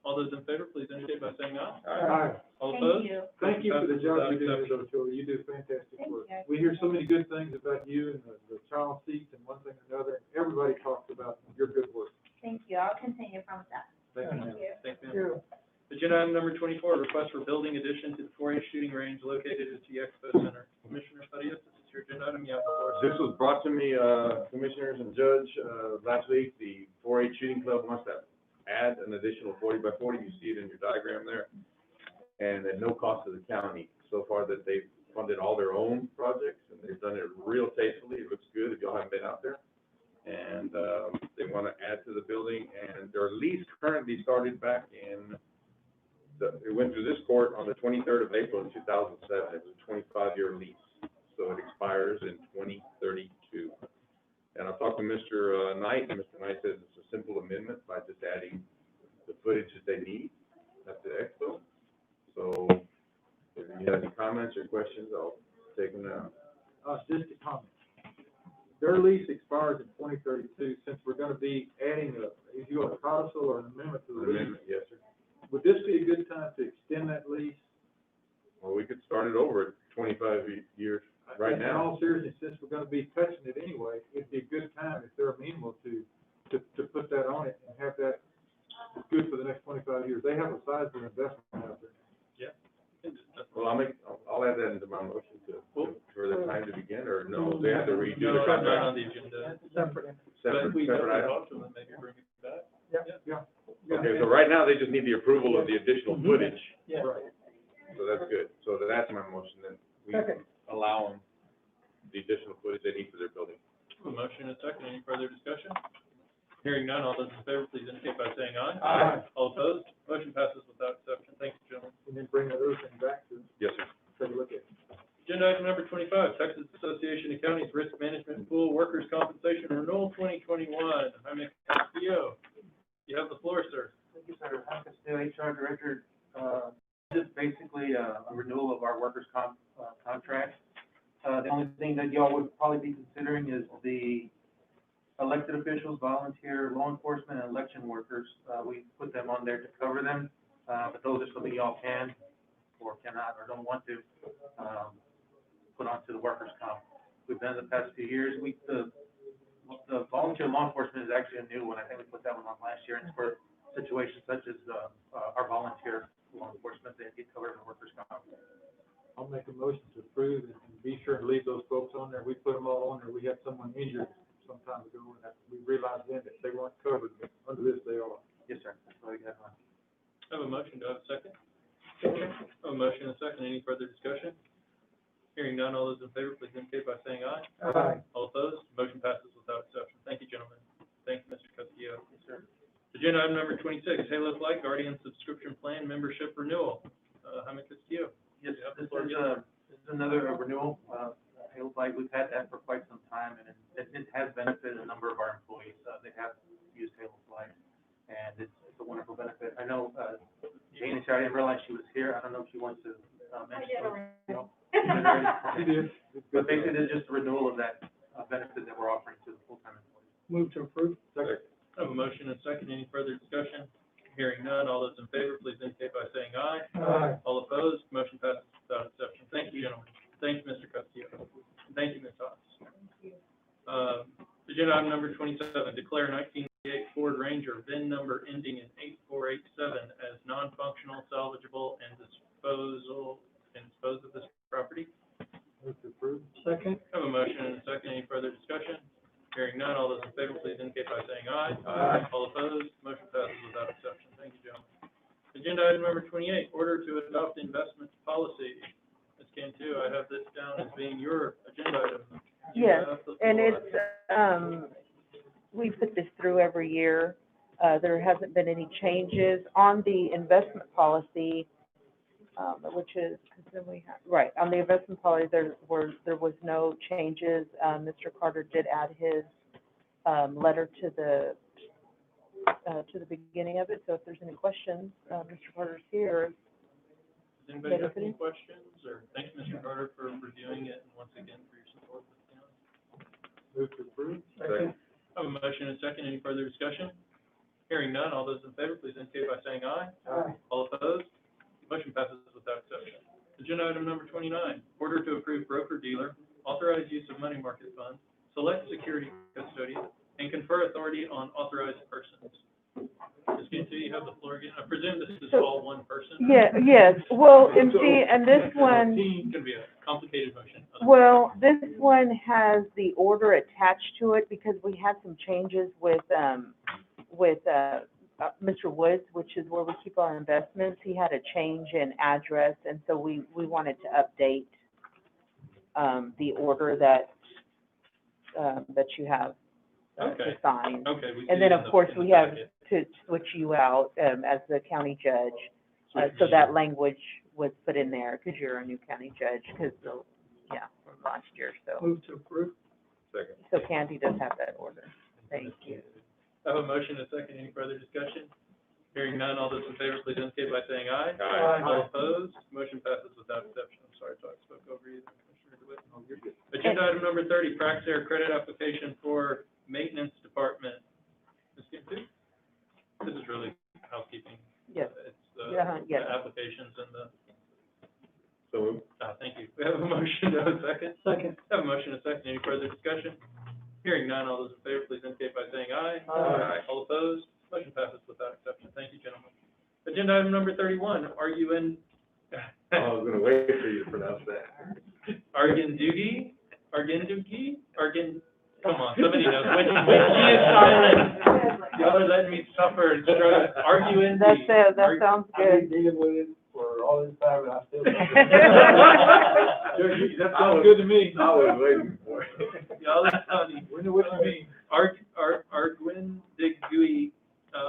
[SPEAKER 2] All those in favor, please indicate by saying aye.
[SPEAKER 4] Aye.
[SPEAKER 2] All
[SPEAKER 10] Thank
[SPEAKER 2] opposed?
[SPEAKER 10] you.
[SPEAKER 4] Thank you for the job you do,
[SPEAKER 2] Without
[SPEAKER 4] though, Joey. You do fantastic
[SPEAKER 10] Thank
[SPEAKER 4] work.
[SPEAKER 10] you.
[SPEAKER 4] We hear so many good things about you and the child seats and one thing or another. Everybody talks about your good work.
[SPEAKER 10] Thank you. I'll continue from that.
[SPEAKER 4] Thank you.
[SPEAKER 10] Thank you.
[SPEAKER 2] Thanks, ma'am. Agenda item number 24, request for building addition to the 4H shooting range located at the Expo Center. Commissioner Farias, this is your agenda item, you have the floor.
[SPEAKER 8] This was brought to me, commissioners and judge, last week. The 4-H shooting club wants to add an additional 40 by 40. You see it in your diagram there. And at no cost to the county. So far that they've funded all their own projects and they've done it real tastefully. It looks good if y'all haven't been out there. And, they want to add to the building, and their lease currently started back in it went through this court on the 23rd of April in 2007. It was a 25-year lease, so it expires in 2032. And I talked to Mr. Knight, and Mr. Knight says it's a simple amendment by just adding the footage that they need at the expo. So if you have any comments or questions, I'll take them now.
[SPEAKER 4] Just a comment. Their lease expires in 2032. Since we're gonna be adding if you want a codicil or an amendment to the lease,
[SPEAKER 8] Amendment, yes, sir.
[SPEAKER 4] would this be a good time to extend that lease?
[SPEAKER 8] Well, we could start it over at 25 years right
[SPEAKER 4] In
[SPEAKER 8] now.
[SPEAKER 4] all seriousness, since we're gonna be touching it anyway, it'd be a good time if they're amenable to put that on it and have that good for the next 25 years. They have a sizable investment out there.
[SPEAKER 8] Well, I'll add that into my motion for the time to begin, or no, they have to redo
[SPEAKER 2] No,
[SPEAKER 8] the
[SPEAKER 2] it's not
[SPEAKER 8] contract.
[SPEAKER 2] on the agenda.
[SPEAKER 7] Separate.
[SPEAKER 2] But
[SPEAKER 8] Separate,
[SPEAKER 2] we
[SPEAKER 8] separate
[SPEAKER 2] definitely
[SPEAKER 8] item.
[SPEAKER 2] talk to them, maybe bring it back.
[SPEAKER 4] Yeah.
[SPEAKER 8] Okay, so right now, they just need the approval of the additional footage,
[SPEAKER 2] Yeah.
[SPEAKER 4] Right.
[SPEAKER 8] so that's good. So that's my motion, then we
[SPEAKER 7] Second.
[SPEAKER 8] allow them the additional footage they need for their building.
[SPEAKER 2] A motion and a second, any further discussion? Hearing none, all those in favor, please indicate by saying aye.
[SPEAKER 4] Aye.
[SPEAKER 2] All opposed? Motion passes without exception. Thank you, gentlemen.
[SPEAKER 4] And then bring that other thing back to
[SPEAKER 8] Yes, sir.
[SPEAKER 4] take a look at.
[SPEAKER 2] Agenda item number 25, Texas Association of Counties Risk Management Pool Workers' Compensation Renewal 2021. I'm Castillo. You have the floor, sir.
[SPEAKER 11] Thank you, sir. I'm Castillo, HR Director. This is basically a renewal of our workers' comp contract. The only thing that y'all would probably be considering is the elected officials, volunteer, law enforcement, and election workers. We put them on there to cover them, but those are something y'all can or cannot or don't want to put onto the workers' comp. We've done it the past few years. The volunteer law enforcement is actually a new one. I think we put that one on last year, and it's for situations such as our volunteer law enforcement that get covered in workers' comp.
[SPEAKER 4] I'll make a motion to approve and be sure and leave those folks on there. We put them all on there. We had someone injured some time ago, and we realized then that they weren't covered, but under this they are.
[SPEAKER 11] Yes, sir. That's what we got on.
[SPEAKER 2] I have a motion. Do I have a second? A motion and a second. Any further discussion? Hearing none, all those in favor, please indicate by saying aye.
[SPEAKER 4] Aye.
[SPEAKER 2] All opposed? Motion passes without exception. Thank you, gentlemen. Thank you, Mr. Castillo.
[SPEAKER 11] Yes, sir.
[SPEAKER 2] Agenda item number 26, Halo Flight Guardian Subscription Plan Membership Renewal. Jaime Castillo.
[SPEAKER 11] Yes,
[SPEAKER 2] You have the
[SPEAKER 11] this
[SPEAKER 2] floor
[SPEAKER 11] is,
[SPEAKER 2] again.
[SPEAKER 11] this is another renewal. Halo Flight, we've had that for quite some time, and it has benefited a number of our employees. They have used Halo Flight, and it's a wonderful benefit. I know, Jane, I didn't realize she was here. I don't know if she wants to, mention something.
[SPEAKER 4] He did.
[SPEAKER 11] But basically, it's just a renewal of that, benefit that we're offering to the full-time employees.
[SPEAKER 7] Move to approve.
[SPEAKER 4] Second.
[SPEAKER 2] I have a motion and a second. Any further discussion? Hearing none. All those in favor, please indicate by saying aye.
[SPEAKER 7] Aye.
[SPEAKER 2] All opposed, motion passes without exception. Thank you, gentlemen. Thank you, Mr. Castillo. Thank you, Ms. Haas. Agenda item number 27, declare 1988 Ford Ranger VIN number ending in 8487 as non-functional, salvageable, and dispose of this property.
[SPEAKER 4] Move to approve.
[SPEAKER 7] Second.
[SPEAKER 2] I have a motion and a second. Any further discussion? Hearing none. All those in favor, please indicate by saying aye.
[SPEAKER 4] Aye.
[SPEAKER 2] All opposed, motion passes without exception. Thank you, gentlemen. Agenda item number 28, order to adopt investment policy. Ms. Cantu, I have this down as being your agenda item. You
[SPEAKER 9] Yes,
[SPEAKER 2] have the
[SPEAKER 9] and
[SPEAKER 2] floor.
[SPEAKER 9] it's, we put this through every year. There hasn't been any changes on the investment policy, which is, because then we have, right, on the investment policy, there was no changes. Mr. Carter did add his, letter to the beginning of it, so if there's any questions, Mr. Carter's here.
[SPEAKER 2] Does anybody have any questions, or thank you, Mr. Carter, for reviewing it, and once again, for your support with the county.
[SPEAKER 4] Move to approve.
[SPEAKER 7] Second.
[SPEAKER 2] I have a motion and a second. Any further discussion? Hearing none. All those in favor, please indicate by saying aye.
[SPEAKER 7] Aye.
[SPEAKER 2] All opposed? Motion passes without exception. Agenda item number 29, order to approve broker-dealer, authorized use of money market funds, select security custodian, and confer authority on authorized persons. Ms. Cantu, you have the floor again. I presume this is all one person?
[SPEAKER 9] Yeah, yes, well, and see, and this one,
[SPEAKER 2] It's gonna be a complicated motion.
[SPEAKER 9] well, this one has the order attached to it because we had some changes with Mr. Woods, which is where we keep our investments. He had a change in address, and so we wanted to update, the order that you have to
[SPEAKER 2] Okay.
[SPEAKER 9] sign.
[SPEAKER 2] Okay. we see
[SPEAKER 9] And then,
[SPEAKER 2] it
[SPEAKER 9] of
[SPEAKER 2] in the-
[SPEAKER 9] course,
[SPEAKER 2] in the
[SPEAKER 9] we have
[SPEAKER 2] packet.
[SPEAKER 9] to switch you out, as the county judge.
[SPEAKER 2] Switch
[SPEAKER 9] So
[SPEAKER 2] me.
[SPEAKER 9] that language was put in there, because you're a new county judge, because, yeah, from last year, so.
[SPEAKER 7] Move to approve.
[SPEAKER 8] Second.
[SPEAKER 9] So Candy does have that order. Thank you.
[SPEAKER 2] I have a motion and a second. Any further discussion? Hearing none. All those in favor, please indicate by saying aye.
[SPEAKER 8] Aye.
[SPEAKER 2] All opposed? Motion passes without exception. I'm sorry if I spoke over you, Commissioner DeWitt. Agenda item number 30, Praxair credit application for maintenance department. Ms. Cantu? This is really housekeeping.
[SPEAKER 9] Yes.
[SPEAKER 2] It's
[SPEAKER 9] Yeah,
[SPEAKER 2] the
[SPEAKER 9] yes.
[SPEAKER 2] applications and the,
[SPEAKER 8] So moved.
[SPEAKER 2] thank you. We have a motion, do I have a second?
[SPEAKER 7] Second.
[SPEAKER 2] I have a motion and a second. Any further discussion? Hearing none. All those in favor, please indicate by saying aye.
[SPEAKER 8] Aye.
[SPEAKER 2] All opposed? Motion passes without exception. Thank you, gentlemen. Agenda item number 31, RUN,
[SPEAKER 8] I was gonna wait for you to pronounce that.
[SPEAKER 2] Argendugi, come on, somebody knows. When G is silent, y'all are letting me suffer and struggle. RUND.
[SPEAKER 9] That sounds
[SPEAKER 7] I've been
[SPEAKER 9] good.
[SPEAKER 7] dealing with it for all this time, and I still.
[SPEAKER 4] That sounds good to me.
[SPEAKER 8] I was waiting for it.
[SPEAKER 2] Y'all are funny.
[SPEAKER 4] We know what you mean.
[SPEAKER 2] Argendugi,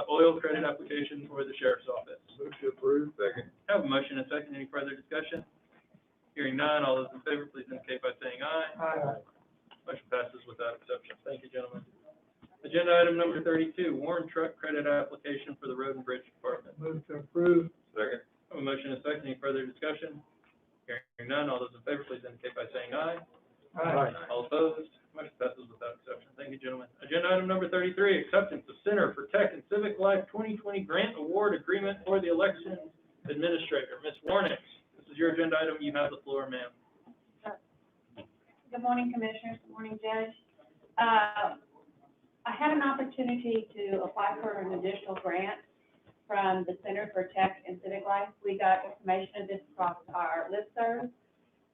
[SPEAKER 2] oil credit application for the sheriff's office.
[SPEAKER 8] Move to approve. Second.
[SPEAKER 2] I have a motion and a second. Any further discussion? Hearing none. All those in favor, please indicate by saying aye.
[SPEAKER 7] Aye.
[SPEAKER 2] Motion passes without exception. Thank you, gentlemen. Agenda item number 32, Warren Truck Credit Application for the Road and Bridge Department.
[SPEAKER 7] Move to approve.
[SPEAKER 8] Second.
[SPEAKER 2] I have a motion and a second. Any further discussion? Hearing none. All those in favor, please indicate by saying aye.
[SPEAKER 7] Aye.
[SPEAKER 2] All opposed? Motion passes without exception. Thank you, gentlemen. Agenda item number 33, acceptance of Center for Tech and Civic Life 2020 Grant Award Agreement for the Election Administrator. Ms. Warnick, this is your agenda item. You have the floor, ma'am.
[SPEAKER 10] Good morning, Commissioners. Good morning, Judge. I had an opportunity to apply for an additional grant from the Center for Tech and Civic Life. We got information of this across our listserv.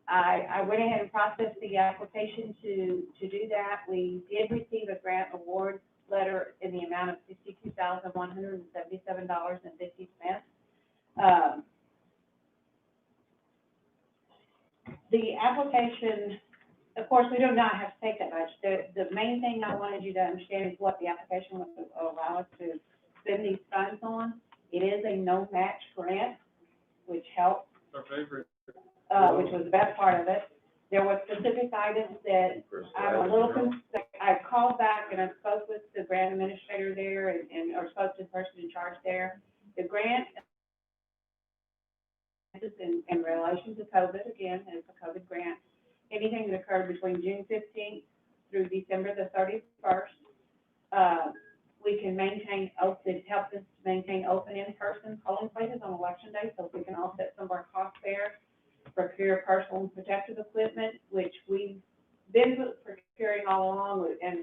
[SPEAKER 10] I went ahead and processed the application to do that. We did receive a grant award letter in the amount of $62,177.50. The application, of course, we do not have to take that much. The main thing I wanted you to understand is what the application would allow us to spend these funds on. It is a no-match grant, which helps,
[SPEAKER 2] Our favorite.
[SPEAKER 10] which was the best part of it. There were specific items that I'm a little I called back and I spoke with the grant administrator there or spoke to the person in charge there. The grant
[SPEAKER 12] in relation to COVID, again, it's a COVID grant. Anything that occurred between June 15th through December the 31st, we can maintain, it helps us to maintain open in-person polling places on election day, so we can offset some of our costs there. Procure personal and protective equipment, which we've been procuring all along, and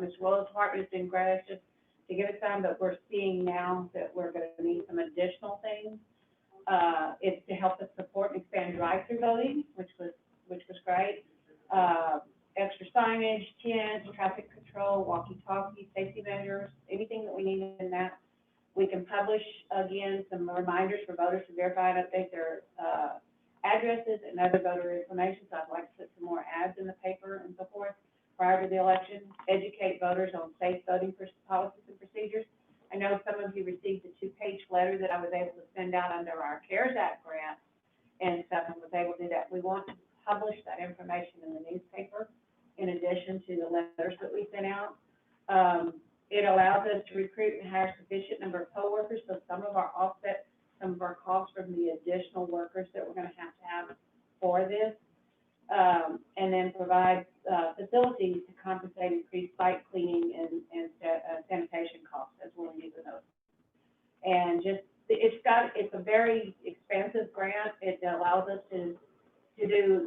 [SPEAKER 12] Mr. Willis' department has been gracious to give us some, but we're seeing now that we're gonna need some additional things. It's to help us support and expand drive-through voting, which was great. Extra signage, tents, traffic control, walkie-talkie, safety measures, anything that we need in that. We can publish, again, some reminders for voters to verify and update their, addresses and other voter information, so I'd like to put some more ads in the paper and so forth prior to the election. Educate voters on safe voting policies and procedures. I know some of you received a 2-page letter that I was able to send out under our CARES Act grant and stuff, and was able to do that. We want to publish that information in the newspaper in addition to the letters that we sent out. It allows us to recruit and hire sufficient number of poll workers, so some of our offset, some of our costs from the additional workers that we're gonna have for this. And then provide, facilities to compensate increased site cleaning and sanitation costs as well as those. And just, it's a very expensive grant. It allows us to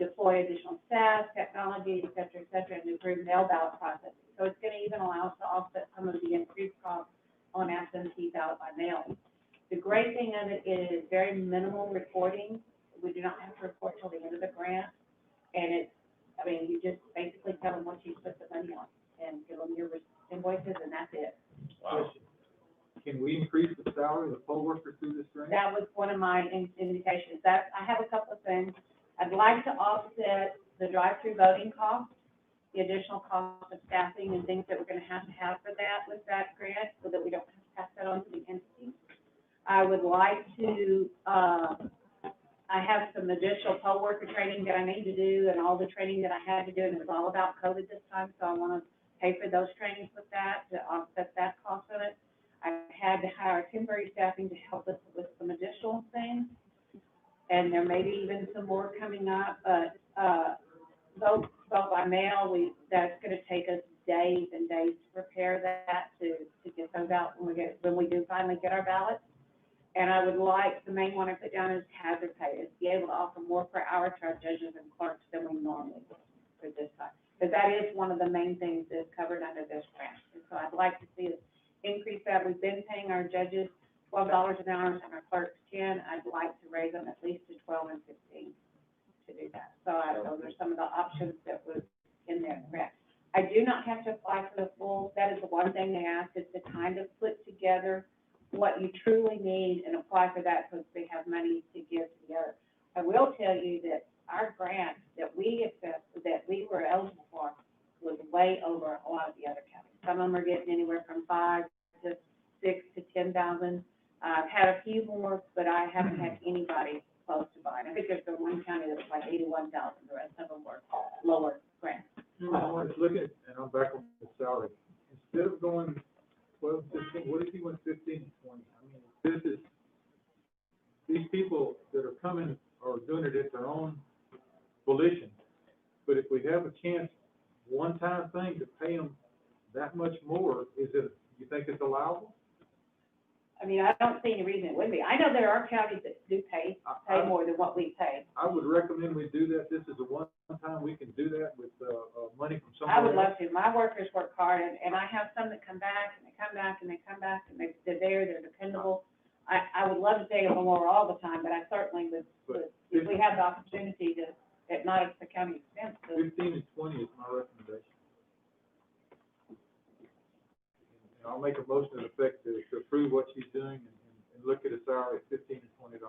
[SPEAKER 12] deploy additional staff, technology, et cetera, and improve mail ballot processing. So it's gonna even allow us to offset some of the increased costs on absentee ballot by mail. The great thing of it is very minimal reporting. We do not have to report till the end of the grant. And you just basically tell them what you put the money on and give them your invoices, and that's it.
[SPEAKER 2] Wow.
[SPEAKER 4] Can we increase the salary of the poll workers through this grant?
[SPEAKER 12] That was one of my indications. That, I have a couple of things. I'd like to offset the drive-through voting cost, the additional cost of staffing and things that we're gonna have for that with that grant, so that we don't have to pass that on to the entity. I would like to, I have some additional poll worker training that I need to do, and all the training that I had to do, and it was all about COVID this time, so I wanna pay for those trainings with that, to offset that cost of it. I had to hire temporary staffing to help us with some additional things, and there may be even some more coming up, but, vote by mail, that's gonna take us days and days to prepare that, to get those out when we do finally get our ballots. And I would like, the main one I put down is hazard pay, is be able to offer more per hour to our judges and clerks than we normally do for this time. Because that is one of the main things that's covered under this grant. And so I'd like to see us increase that. We've been paying our judges $12 an hour and our clerks $10. I'd like to raise them at least to 12 and 15 to do that. So those are some of the options that was in that grant. I do not have to apply for the full, that is the one thing they asked, is to kind of put together what you truly need and apply for that, so they have money to give together. I will tell you that our grant that we were eligible for was way over a lot of the other counties. Some of them are getting anywhere from 5 to 6 to 10,000. I've had a few more, but I haven't had anybody close to buying. I think there's the one county that was like 81,000. The rest of them were lower grants.
[SPEAKER 4] I was looking at, and I'm back on the salary, instead of going 12, 15, what if you went 15 and 20? I mean, these people that are coming are doing it at their own volition. But if we have a chance, one-time thing to pay them that much more, you think it's allowable?
[SPEAKER 12] I mean, I don't see any reason it wouldn't be. I know there are counties that do pay more than what we pay.
[SPEAKER 4] I would recommend we do that. This is the one time we can do that with, money from somewhere
[SPEAKER 12] I would
[SPEAKER 4] else.
[SPEAKER 12] love to. My workers work hard, and I have some that come back, and they come back, and they come back, and they're there, they're dependable. I would love to take them more all the time, but I certainly would, if we have the opportunity to, if not at the county expense.
[SPEAKER 4] 15 and 20 is my recommendation. And I'll make a motion to effect to approve what she's doing and look at a salary at $15 and $20.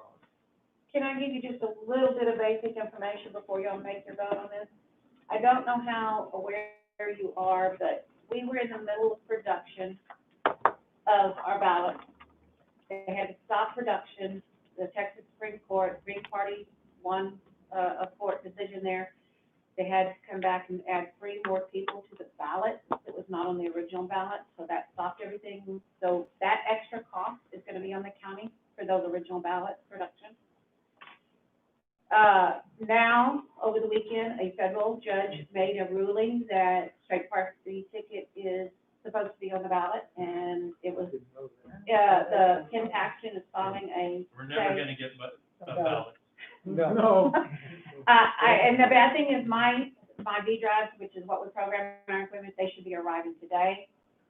[SPEAKER 12] Can I give you just a little bit of basic information before y'all make your vote on this? I don't know how aware you are, but we were in the middle of production of our ballot. They had to stop production. The Texas Supreme Court, Green Party won a court decision there. They had to come back and add 3 more people to the ballot that was not on the original ballot, so that stopped everything. So that extra cost is gonna be on the county for those original ballot production. Now, over the weekend, a federal judge made a ruling that straight party ticket is supposed to be on the ballot, and it was, the Ken Paxton is filing a.
[SPEAKER 2] We're never gonna get a ballot.
[SPEAKER 7] No.
[SPEAKER 12] And the bad thing is my B drives, which is what we program in our equipment, they should be arriving today.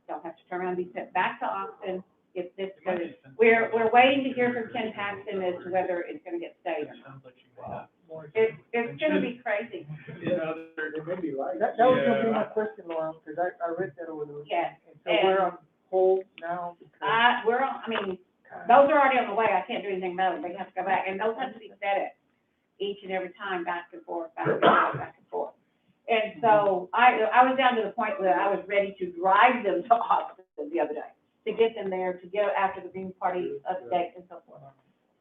[SPEAKER 12] Don't have to turn around and be sent back to Austin if this goes. We're waiting to hear from Ken Paxton as to whether it's gonna get stayed or not.
[SPEAKER 2] Sounds like you may not.
[SPEAKER 12] It's gonna be crazy.
[SPEAKER 4] It may be right.
[SPEAKER 7] That was gonna be
[SPEAKER 2] Yeah.
[SPEAKER 7] my question, Laura, because I read that over the weekend.
[SPEAKER 12] Yeah.
[SPEAKER 7] And so we're on hold now because.
[SPEAKER 12] We're on, I mean, those are already on the way, I can't do anything about it, they have to go back, and those have to be set at each and every time, back and forth, back and forth, back and forth. And so, I was down to the point where I was ready to drive them to Austin the other day, to get them there, to go after the Green Party update and so forth.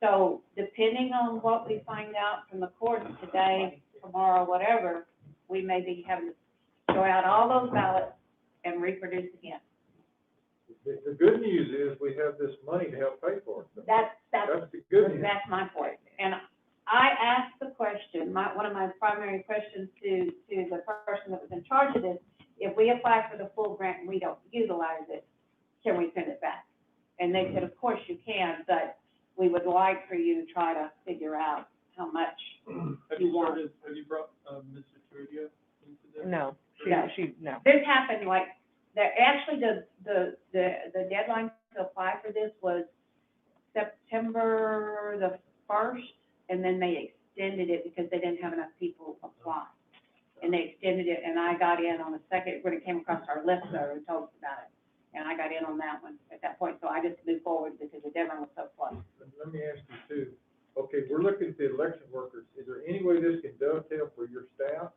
[SPEAKER 12] So, depending on what we find out from the courts today, tomorrow, whatever, we may be having to throw out all those ballots and reproduce again.
[SPEAKER 4] The good news is we have this money to help pay for it.
[SPEAKER 12] That's
[SPEAKER 4] the good news.
[SPEAKER 12] That's my point. And I asked the question, one of my primary questions to the person that was in charge of this, if we apply for the full grant and we don't utilize it, can we send it back? And they said, of course you can, but we would like for you to try to figure out how much
[SPEAKER 2] Have
[SPEAKER 12] you
[SPEAKER 2] you
[SPEAKER 12] want.
[SPEAKER 2] brought, Mr. Turdia into this?
[SPEAKER 9] No,
[SPEAKER 12] No.
[SPEAKER 9] no.
[SPEAKER 12] This happened like, actually, the deadline to apply for this was September the 1st, and then they extended it because they didn't have enough people apply. And they extended it, and I got in on the second, when it came across our list, and told us about it. And I got in on that one at that point, so I just moved forward because the deadline was so close.
[SPEAKER 4] Let me ask you too, okay, we're looking at the election workers, is there any way this can dovetail for your staff?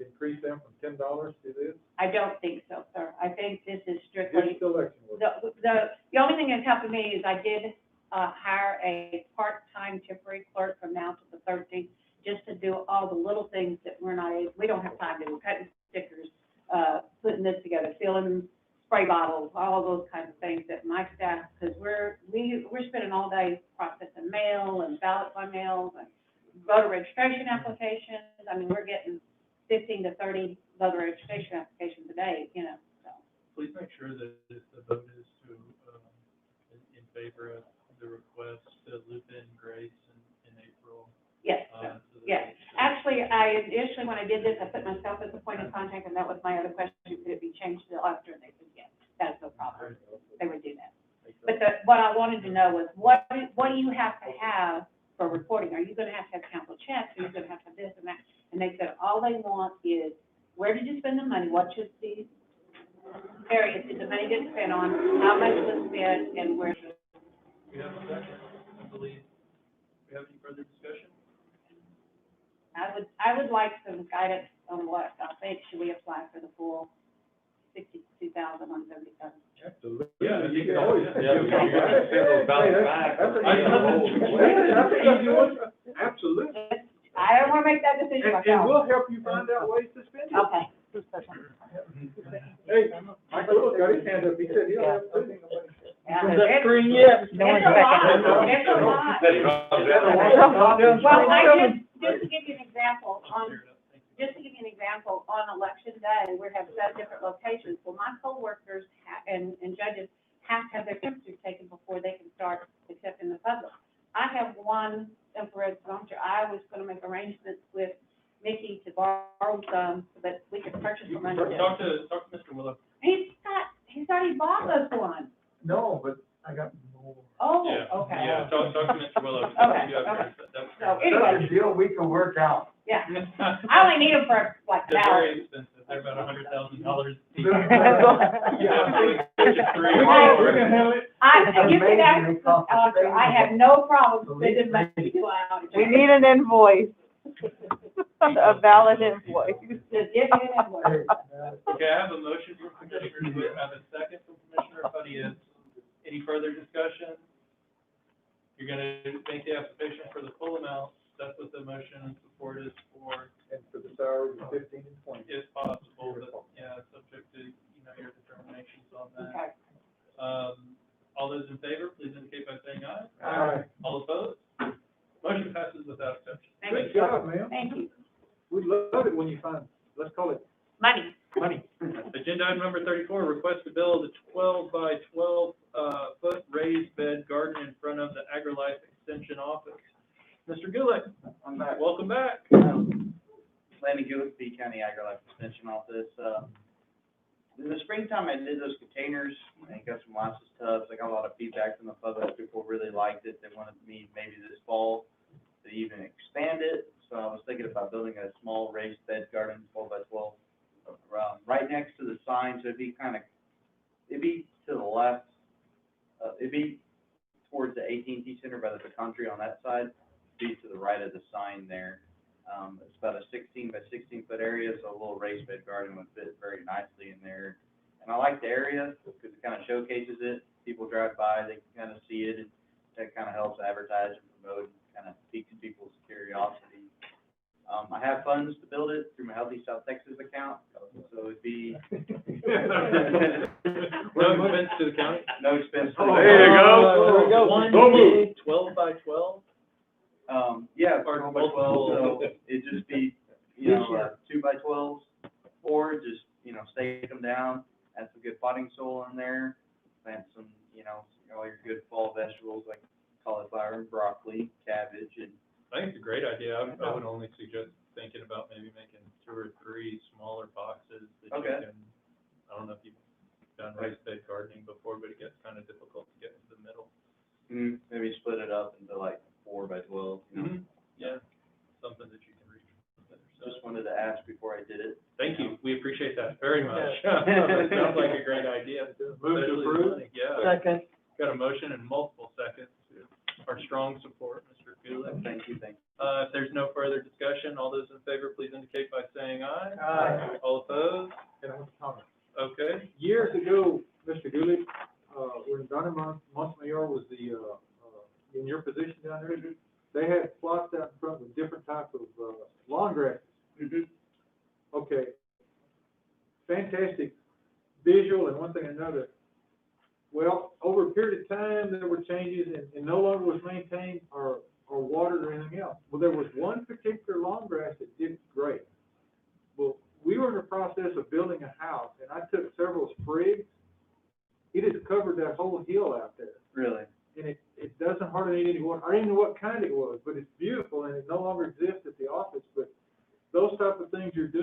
[SPEAKER 4] Increase them from $10 to this?
[SPEAKER 12] I don't think so, sir. I think this is strictly.
[SPEAKER 4] Just election workers.
[SPEAKER 12] The only thing that's helping me is I did, hire a part-time temporary clerk from now to the 13th, just to do all the little things that we don't have time to do, cutting stickers, putting this together, filling spray bottles, all of those kinds of things that my staff, because we're spending all day processing mail and ballot by mail and voter registration applications. I mean, we're getting 15 to 30 voter registration applications a day, so.
[SPEAKER 2] Please make sure that if the vote is to, in favor of the request to loop in Grace in April.
[SPEAKER 12] Yes,
[SPEAKER 2] so that-
[SPEAKER 12] yes. Actually, initially, when I did this, I put myself as a point of contact, and that was my other question, could it be changed to the auditor? And they said, yes, that's no problem. They would do that. But what I wanted to know was, what do you have to have for reporting? Are you gonna have council checks? Are you gonna have this and that? And they said, all they want is, where did you spend the money? What should the areas did the money get spent on? How much was spent, and where?
[SPEAKER 2] We have a second, I believe. We have any further discussion?
[SPEAKER 12] I would like some guidance on what I think, should we apply for the full 62,177?
[SPEAKER 4] Absolutely.
[SPEAKER 2] Yeah,
[SPEAKER 4] You can always.
[SPEAKER 8] Yeah, you gotta send those ballots back.
[SPEAKER 4] That's
[SPEAKER 2] an easy one.
[SPEAKER 4] Absolutely.
[SPEAKER 12] I don't wanna make that decision
[SPEAKER 4] And
[SPEAKER 12] myself.
[SPEAKER 4] we'll help you find out ways to spend it.
[SPEAKER 12] Okay.
[SPEAKER 4] Hey, Michael Lewis got his hand up, he said he'll have to.
[SPEAKER 12] Yeah,
[SPEAKER 7] Is that
[SPEAKER 12] it's-
[SPEAKER 7] screen yet?
[SPEAKER 12] It's a lot, it's a lot. Well, just to give you an example, just to give you an example, on election day, we have 7 different locations. Well, my coworkers and judges have to have their temperatures taken before they can start accepting the public. I have one infrared thermometer. I was gonna make arrangements with Mickey to borrow some, so that we could purchase from under him.
[SPEAKER 2] Talk to Mr. Willow.
[SPEAKER 12] He's already bought us one.
[SPEAKER 7] No, but I got more.
[SPEAKER 12] Oh,
[SPEAKER 2] Yeah,
[SPEAKER 12] okay.
[SPEAKER 2] Yeah, talk to Mr. Willow.
[SPEAKER 12] Okay,
[SPEAKER 2] You have
[SPEAKER 12] okay.
[SPEAKER 2] yours. That's-
[SPEAKER 12] So anyway,
[SPEAKER 7] That's a deal we can work out.
[SPEAKER 12] yeah, I only need them for like an
[SPEAKER 2] They're
[SPEAKER 12] hour.
[SPEAKER 2] very expensive, they're about $100,000 each.
[SPEAKER 7] We can handle it.
[SPEAKER 12] You can ask,
[SPEAKER 7] Amazing, they cost the same.
[SPEAKER 12] I have no problem spending money to out.
[SPEAKER 9] We need an invoice, a valid invoice.
[SPEAKER 12] Just give me an invoice.
[SPEAKER 2] Okay, I have a motion from Commissioner DeWitt, I have a second from Commissioner Farias. Any further discussion? You're gonna make the application for the full amount, that's what the motion and support is for,
[SPEAKER 4] And for the salaries of 15 and 20.
[SPEAKER 2] if possible, but, yeah, subject to, your determinations on that.
[SPEAKER 12] Okay.
[SPEAKER 2] All those in favor, please indicate by saying aye.
[SPEAKER 4] Aye.
[SPEAKER 2] All opposed? Motion passes without exception.
[SPEAKER 12] Thank you.
[SPEAKER 4] Good
[SPEAKER 2] item number 34, request to build a 12 by 12 foot raised bed garden in front of the AgriLife Extension office. Mr. Gillick,
[SPEAKER 11] I'm back.
[SPEAKER 2] welcome back.
[SPEAKER 11] Landon Gillick, B County AgriLife Extension Office. In the springtime, I did those containers, and got some lots of tubs. I got a lot of feedback from the public. People really liked it. They wanted me maybe this fall to even expand it. So I was thinking about building a small raised bed garden, 12 by 12, right next to the sign. So it'd be to the left, it'd be towards the AT&T Center by the country on that side, be to the right of the sign there. It's about a 16 by 16 foot area, so a little raised bed garden would fit very nicely in there. And I like the area because it kind of showcases it. People drive by, they can kind of see it, and that kind of helps advertise and promote, and kind of piques people's curiosity. I have funds to build it through my Healthy South Texas account, so it'd be
[SPEAKER 2] No expense to the county?
[SPEAKER 11] no expense.
[SPEAKER 3] There you go.
[SPEAKER 7] There we go.
[SPEAKER 2] One
[SPEAKER 3] So moved.
[SPEAKER 2] big 12 by 12?
[SPEAKER 11] Yeah,
[SPEAKER 2] Or
[SPEAKER 11] 12 by 12, so
[SPEAKER 2] multiple.
[SPEAKER 11] it'd just be, 2 by 12s, or just, stake them down, add some good potting soil in there, plant some, all your good fall vegetables like cauliflower and broccoli, cabbage, and
[SPEAKER 2] I think it's a great idea. I would only suggest thinking about maybe making 2 or 3 smaller boxes that you
[SPEAKER 11] Okay.
[SPEAKER 2] can, I don't know if you've done raised bed gardening before, but it gets kind of difficult to get to the middle.
[SPEAKER 11] maybe split it up into like 4 by 12,
[SPEAKER 2] Yeah, something that you can reach from the other side.
[SPEAKER 11] Just wanted to ask before I did it.
[SPEAKER 2] Thank you, we appreciate that very much. It sounds like a great idea.
[SPEAKER 4] Move to
[SPEAKER 2] Especially
[SPEAKER 4] approve.
[SPEAKER 2] money. Yeah,
[SPEAKER 7] Second.
[SPEAKER 2] got a motion and multiple seconds. Our strong support, Mr. Gulick.
[SPEAKER 11] Thank you.
[SPEAKER 2] If there's no further discussion, all those in favor, please indicate by saying aye.
[SPEAKER 7] Aye.
[SPEAKER 2] All opposed?
[SPEAKER 4] Can I have a comment?
[SPEAKER 2] Okay.
[SPEAKER 4] Years ago, Mr. Dooley, when Donna Montemayor was in your position down there, they had plots out in front with different types of, lawn grasses. Okay. Fantastic visual and one thing or another. Well, over a period of time, there were changes and no longer was maintained or watered or anything else. Well, there was one particular lawn grass that did great. Well, we were in the process of building a house and I took several sprigs. It has covered that whole hill out there.
[SPEAKER 11] Really?
[SPEAKER 4] And it doesn't hardly need any water. I didn't know what kind it was, but it's beautiful and it no longer exists at the office. But those type of things you're doing